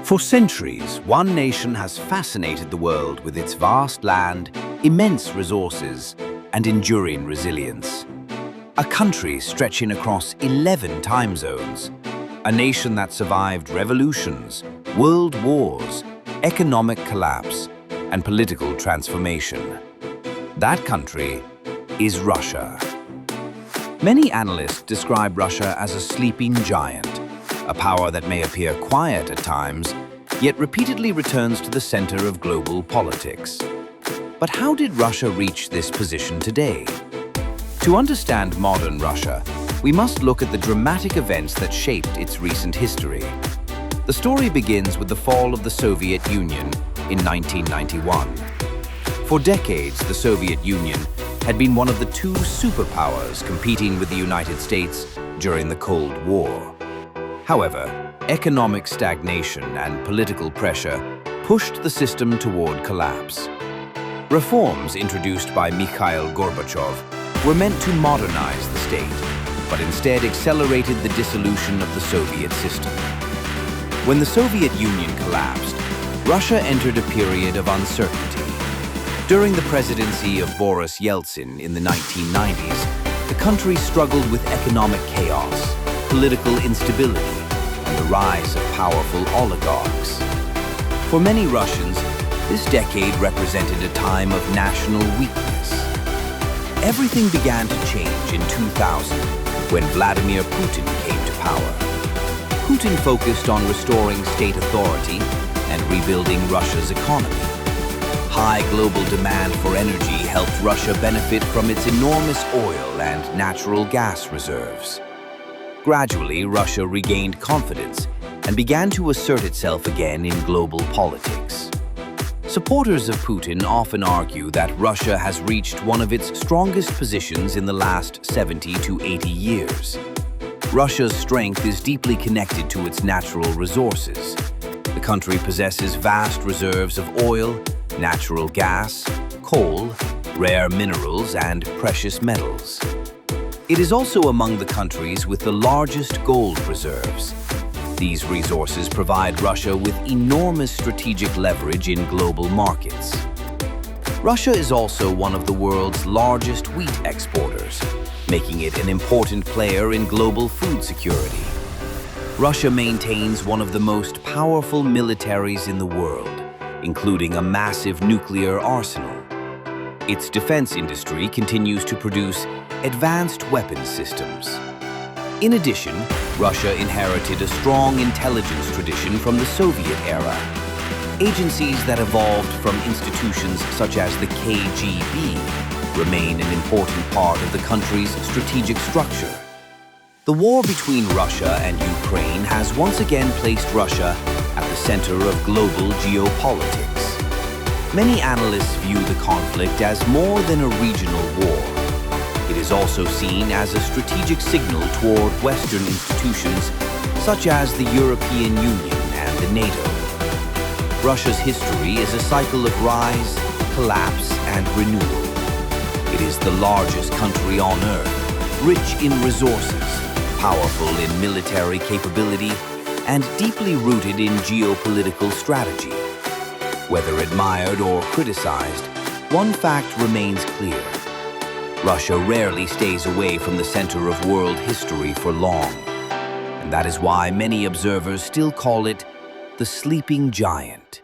For centuries, one nation has fascinated the world with its vast land, immense resources, and enduring resilience. A country stretching across 11 time zones. A nation that survived revolutions, world wars, economic collapse, and political transformation. That country is Russia. Many analysts describe Russia as a sleeping giant, a power that may appear quiet at times, yet repeatedly returns to the center of global politics. But how did Russia reach this position today? To understand modern Russia, we must look at the dramatic events that shaped its recent history. The story begins with the fall of the Soviet Union in 1991. For decades, the Soviet Union had been one of the two superpowers competing with the United States during the Cold War. However, economic stagnation and political pressure pushed the system toward collapse. Reforms introduced by Mikhail Gorbachev were meant to modernize the state, but instead accelerated the dissolution of the Soviet system. When the Soviet Union collapsed, Russia entered a period of uncertainty. During the presidency of Boris Yeltsin in the 1990s, the country struggled with economic chaos, political instability, and the rise of powerful oligarchs. For many Russians, this decade represented a time of national weakness. Everything began to change in 2000 when Vladimir Putin came to power. Putin focused on restoring state authority and rebuilding Russia's economy. High global demand for energy helped Russia benefit from its enormous oil and natural gas reserves. Gradually, Russia regained confidence and began to assert itself again in global politics. Supporters of Putin often argue that Russia has reached one of its strongest positions in the last 70 to 80 years. Russia's strength is deeply connected to its natural resources. The country possesses vast reserves of oil, natural gas, coal, rare minerals, and precious metals. It is also among the countries with the largest gold reserves. These resources provide Russia with enormous strategic leverage in global markets. Russia is also one of the world's largest wheat exporters, making it an important player in global food security. Russia maintains one of the most powerful militaries in the world, including a massive nuclear arsenal. Its defense industry continues to produce advanced weapons systems. In addition, Russia inherited a strong intelligence tradition from the Soviet era. Agencies that evolved from institutions such as the KGB remain an important part of the country's strategic structure. The war between Russia and Ukraine has once again placed Russia at the center of global geopolitics. Many analysts view the conflict as more than a regional war. It is also seen as a strategic signal toward Western institutions such as the European Union and the NATO. Russia's history is a cycle of rise, collapse, and renewal. It is the largest country on Earth, rich in resources, powerful in military capability, and deeply rooted in geopolitical strategy. Whether admired or criticized, one fact remains clear. Russia rarely stays away from the center of world history for long, and that is why many observers still call it the sleeping giant.